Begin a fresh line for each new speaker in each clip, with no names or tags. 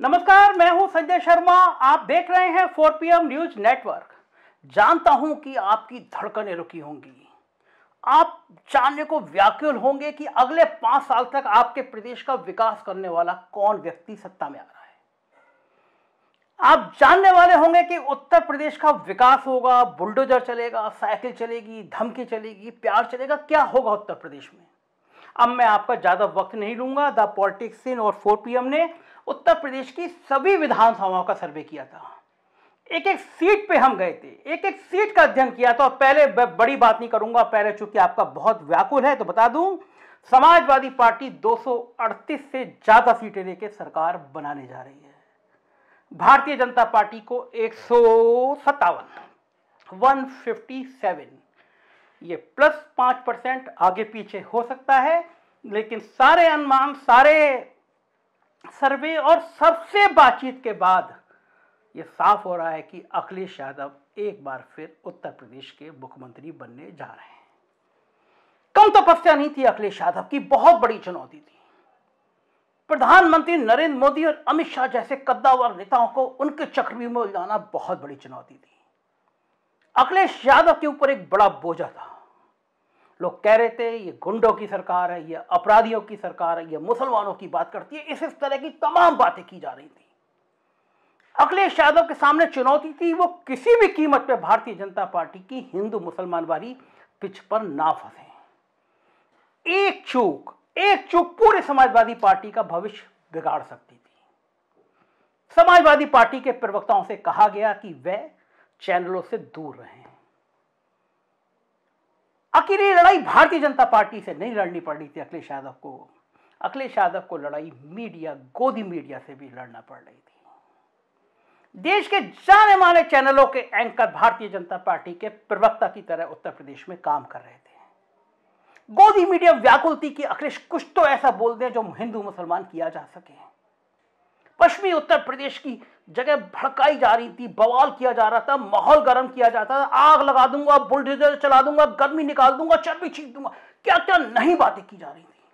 नमस्कार, मैं हूं संजय शर्मा। आप देख रहे हैं 4 PM न्यूज नेटवर्क। जानता हूं कि आपकी धड़कनें रुकी होंगी। आप जानने को व्याकुल होंगे कि अगले 5 साल तक आपके प्रदेश का विकास करने वाला कौन व्यक्ति सत्ता में आ रहा है। आप जानने वाले होंगे कि उत्तर प्रदेश का विकास होगा, बुलडोजर चलेगा, साइकिल चलेगी, धमकी चलेगी, प्यार चलेगा, क्या होगा उत्तर प्रदेश में। अब मैं आपका ज्यादा वक्त नहीं लूंगा। द पॉलिटिक्स सीन और 4 PM ने उत्तर प्रदेश की सभी विधानसभाओं का सर्वे किया था। एक एक सीट पे हम गए थे, एक एक सीट का अध्ययन किया था। और पहले बड़ी बात नहीं करूंगा, पहले चूंकि आपका बहुत व्याकुल है तो बता दूं, समाजवादी पार्टी 238 से ज्यादा सीटें लेकर सरकार बनाने जा रही है। भारतीय जनता पार्टी को 157 ये प्लस 5% आगे पीछे हो सकता है, लेकिन सारे अनुमान, सारे सर्वे और सबसे बातचीत के बाद यह साफ हो रहा है कि अखिलेश यादव एक बार फिर उत्तर प्रदेश के मुख्यमंत्री बनने जा रहे हैं। कम तपस्या नहीं थी अखिलेश यादव की, बहुत बड़ी चुनौती थी। प्रधानमंत्री नरेंद्र मोदी और अमित शाह जैसे कद्दावर नेताओं को उनके चक्रव्यूह में उलझाना बहुत बड़ी चुनौती थी। अखिलेश यादव के ऊपर एक बड़ा बोझा था। लोग कह रहे थे ये गुंडों की सरकार है, ये अपराधियों की सरकार है, ये मुसलमानों की बात करती है, इस तरह की तमाम बातें की जा रही थी। अखिलेश यादव के सामने चुनौती थी वो किसी भी कीमत पे भारतीय जनता पार्टी की हिंदू मुसलमान वाली पिच पर ना फंसे। एक चूक पूरे समाजवादी पार्टी का भविष्य बिगाड़ सकती थी। समाजवादी पार्टी के प्रवक्ताओं से कहा गया कि वे चैनलों से दूर रहें। अकेली लड़ाई भारतीय जनता पार्टी से नहीं लड़नी पड़ रही थी अखिलेश यादव को। अखिलेश यादव को लड़ाई मीडिया, गोदी मीडिया से भी लड़ना पड़ रही थी। देश के जाने माने चैनलों के एंकर भारतीय जनता पार्टी के प्रवक्ता की तरह उत्तर प्रदेश में काम कर रहे थे। गोदी मीडिया व्याकुल थी कि अखिलेश कुछ तो ऐसा बोल दे जो हिंदू मुसलमान किया जा सके। पश्चिमी उत्तर प्रदेश की जगह भड़काई जा रही थी, बवाल किया जा रहा था, माहौल गर्म किया जाता था। आग लगा दूंगा, बुलडोजर चला दूंगा, गर्मी निकाल दूंगा, चर्बी छींक दूंगा, क्या क्या नहीं बातें की जा रही थी।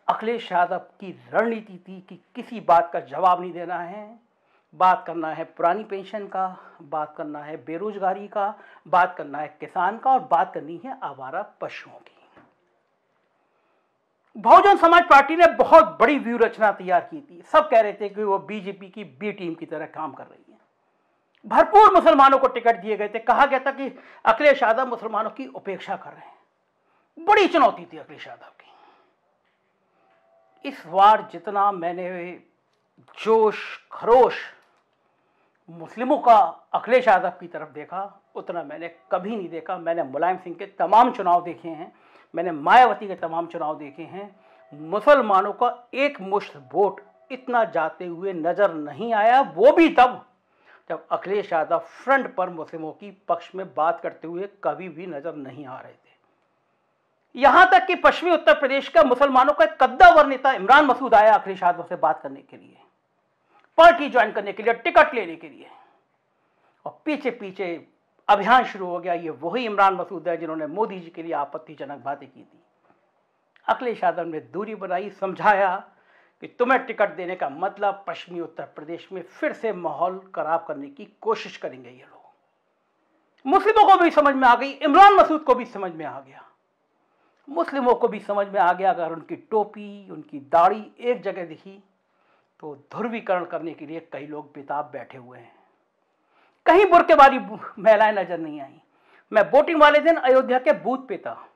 अखिलेश यादव की रणनीति थी कि किसी बात का जवाब नहीं देना है। बात करना है पुरानी पेंशन का, बात करना है बेरोजगारी का, बात करना है किसान का, और बात करनी है आवारा पशुओं की। बहुजन समाज पार्टी ने बहुत बड़ी व्यू रचना तैयार की थी। सब कह रहे थे कि वो बीजेपी की बी टीम की तरह काम कर रही है। भरपूर मुसलमानों को टिकट दिए गए थे। कहा गया था कि अखिलेश यादव मुसलमानों की उपेक्षा कर रहे हैं। बड़ी चुनौती थी अखिलेश यादव की। इस बार जितना मैंने जोश खरोश मुस्लिमों का अखिलेश यादव की तरफ देखा, उतना मैंने कभी नहीं देखा। मैंने मुलायम सिंह के तमाम चुनाव देखे हैं, मैंने मायावती के तमाम चुनाव देखे हैं। मुसलमानों का एक मुश्त वोट इतना जाते हुए नजर नहीं आया, वो भी तब जब अखिलेश यादव फ्रंट पर मुस्लिमों की पक्ष में बात करते हुए कभी भी नजर नहीं आ रहे थे। यहां तक कि पश्चिमी उत्तर प्रदेश का मुसलमानों का कद्दावर नेता इमरान मसूद आया अखिलेश यादव से बात करने के लिए, पार्टी ज्वाइन करने के लिए, टिकट लेने के लिए, और पीछे पीछे अभियान शुरू हो गया। ये वही इमरान मसूद है जिन्होंने मोदी जी के लिए आपत्तिजनक बातें की थी। अखिलेश यादव ने दूरी बनाई, समझाया कि तुम्हें टिकट देने का मतलब पश्चिमी उत्तर प्रदेश में फिर से माहौल खराब करने की कोशिश करेंगे ये लोग। मुस्लिमों को भी समझ में आ गई, इमरान मसूद को भी समझ में आ गया, मुस्लिमों को भी समझ में आ गया अगर उनकी टोपी, उनकी दाढ़ी एक जगह दिखी तो ध्रुवीकरण करने के लिए कई लोग बेताब बैठे हुए हैं। कहीं बुर्के वाली महिलाएं नजर नहीं आई। मैं वोटिंग वाले दिन अयोध्या के बूथ पे था।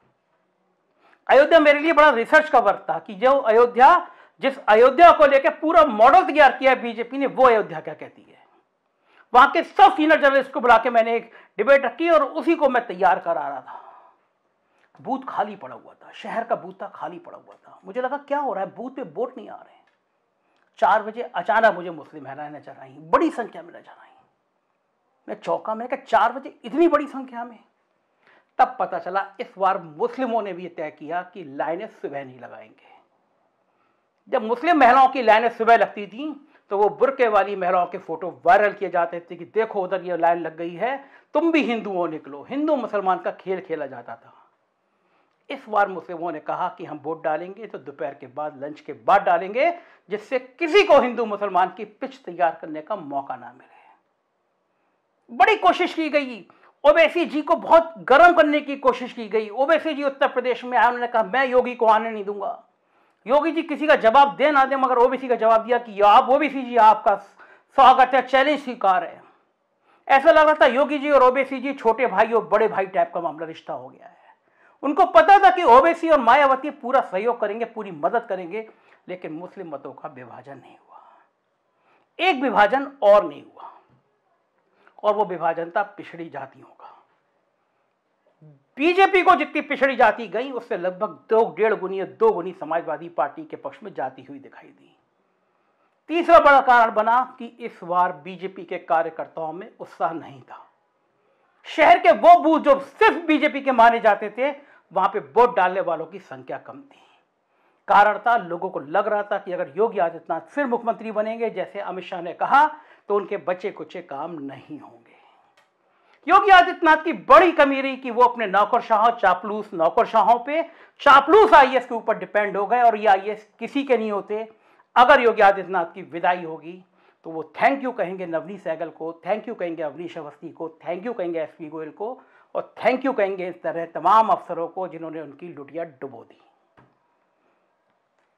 अयोध्या मेरे लिए बड़ा रिसर्च का वर्क था कि जिस अयोध्या को लेकर पूरा मॉडल तैयार किया है बीजेपी ने, वो अयोध्या क्या कहती है। वहां के सब सीनियर जर्नलिस्ट को बुला के मैंने एक डिबेट रखी और उसी को मैं तैयार करा रहा था। बूथ खाली पड़ा हुआ था, शहर का बूथ था, खाली पड़ा हुआ था। मुझे लगा क्या हो रहा है, बूथ पे वोट नहीं आ रहे। 4 बजे अचानक मुझे मुस्लिम महिलाएं नजर आई, बड़ी संख्या में नजर आई। मैं चौंका, मैंने कहा 4 बजे इतनी बड़ी संख्या में। तब पता चला इस बार मुस्लिमों ने भी तय किया कि लाइनें सुबह नहीं लगाएंगे। जब मुस्लिम महिलाओं की लाइनें सुबह लगती थी तो वो बुर्के वाली महिलाओं के फोटो वायरल किए जाते थे कि देखो उधर ये लाइन लग गई है, तुम भी हिंदू हो निकलो। हिंदू मुसलमान का खेल खेला जाता था। इस बार मुस्लिमों ने कहा कि हम वोट डालेंगे तो दोपहर के बाद, लंच के बाद डालेंगे, जिससे किसी को हिंदू मुसलमान की पिच तैयार करने का मौका ना मिले। बड़ी कोशिश की गई, ओवैसी जी को बहुत गर्म करने की कोशिश की गई। ओवैसी जी उत्तर प्रदेश में आए, उन्होंने कहा मैं योगी को आने नहीं दूंगा। योगी जी किसी का जवाब दे ना दे, मगर ओवैसी का जवाब दिया कि आप ओवैसी जी, आपका स्वागत है, चैलेंज स्वीकार है। ऐसा लग रहा था योगी जी और ओवैसी जी छोटे भाई और बड़े भाई टाइप का मामला रिश्ता हो गया है। उनको पता था कि ओवैसी और मायावती पूरा सहयोग करेंगे, पूरी मदद करेंगे, लेकिन मुस्लिम मतों का विभाजन नहीं हुआ। एक विभाजन और नहीं हुआ, और वो विभाजन था पिछड़ी जातियों का। बीजेपी को जितनी पिछड़ी जाति गई, उससे लगभग 2 गुनी समाजवादी पार्टी के पक्ष में जाती हुई दिखाई दी। तीसरा बड़ा कारण बना कि इस बार बीजेपी के कार्यकर्ताओं में उत्साह नहीं था। शहर के वो बूथ जो सिर्फ बीजेपी के माने जाते थे, वहां पे वोट डालने वालों की संख्या कम थी। कारण था, लोगों को लग रहा था कि अगर योगी आदित्यनाथ फिर मुख्यमंत्री बनेंगे, जैसे अमित शाह ने कहा, तो उनके बचे कुचे काम नहीं होंगे। योगी आदित्यनाथ की बड़ी कमी रही कि वो अपने नौकरशाहों, चापलूस नौकरशाहों पे, चापलूस आईएएस के ऊपर डिपेंड हो गए, और ये आईएएस किसी के नहीं होते। अगर योगी आदित्यनाथ की विदाई होगी तो वो थैंक यू कहेंगे नवनीत सहगल को, थैंक यू कहेंगे अवनीश अवस्थी को, थैंक यू कहेंगे एसपी गोयल को, और थैंक यू कहेंगे इस तरह तमाम अफसरों को जिन्होंने उनकी लुटिया डुबो दी।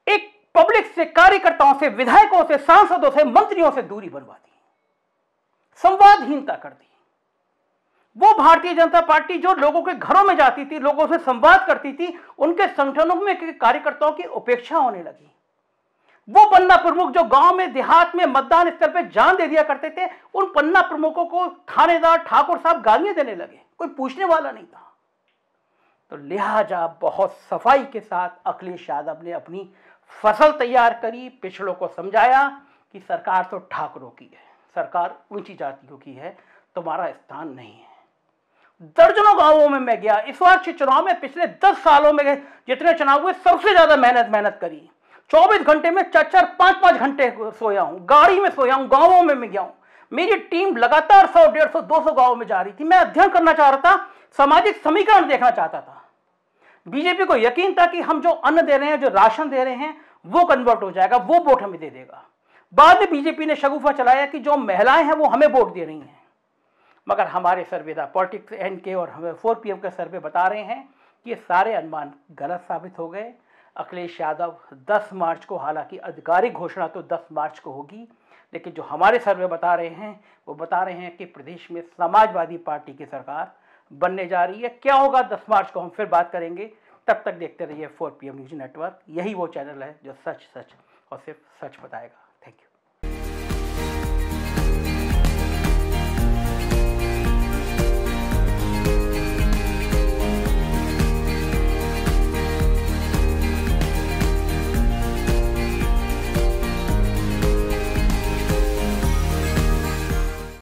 एक पब्लिक से, कार्यकर्ताओं से, विधायकों से, सांसदों से, मंत्रियों से दूरी बनवा दी, संवादहीनता कर दी। वो भारतीय जनता पार्टी जो लोगों के घरों में जाती थी, लोगों से संवाद करती थी, उनके संगठनों में कार्यकर्ताओं की उपेक्षा होने लगी। वो पन्ना प्रमुख जो गांव में, देहात में, मतदान स्थल पे जान दे दिया करते थे, उन पन्ना प्रमुखों को थानेदार, ठाकुर साहब गालियां देने लगे, कोई पूछने वाला नहीं था। तो लिहाजा बहुत सफाई के साथ अखिलेश यादव ने अपनी फसल तैयार करी, पिछड़ों को समझाया कि सरकार तो ठाकुरों की है, सरकार ऊंची जातियों की है, तुम्हारा स्थान नहीं है। दर्जनों गांवों में मैं गया। इस बार के चुनाव में, पिछले 10 सालों में जितने चुनाव हुए, सबसे ज्यादा मेहनत करी। 24 घंटे में 4-4, 5-5 घंटे सोया हूं, गाड़ी में सोया हूं, गांवों में गया हूं। मेरी टीम लगातार 100, 150, 200 गांवों में जा रही थी। मैं अध्ययन करना चाह रहा था, सामाजिक समीकरण देखना चाहता था। बीजेपी को यकीन था कि हम जो अन्न दे रहे हैं, जो राशन दे रहे हैं, वो कन्वर्ट हो जाएगा, वो वोट हमें दे देगा। बाद में बीजेपी ने शगुफा चलाया कि जो महिलाएं हैं वो हमें वोट दे रही हैं, मगर हमारे सर्वेदा पॉलिटिक्स एंड के और हमें 4 PM के सर्वे बता रहे हैं कि ये सारे अनुमान गलत साबित हो गए। अखिलेश यादव 10 मार्च को, हालांकि आधिकारिक घोषणा तो 10 मार्च को होगी, लेकिन जो हमारे सर्वे बता रहे हैं वो बता रहे हैं कि प्रदेश में समाजवादी पार्टी की सरकार बनने जा रही है। क्या होगा 10 मार्च को हम फिर बात करेंगे। तब तक देखते रहिए 4 PM न्यूज नेटवर्क। यही वो चैनल है जो सच और सिर्फ सच बताएगा। Thank you.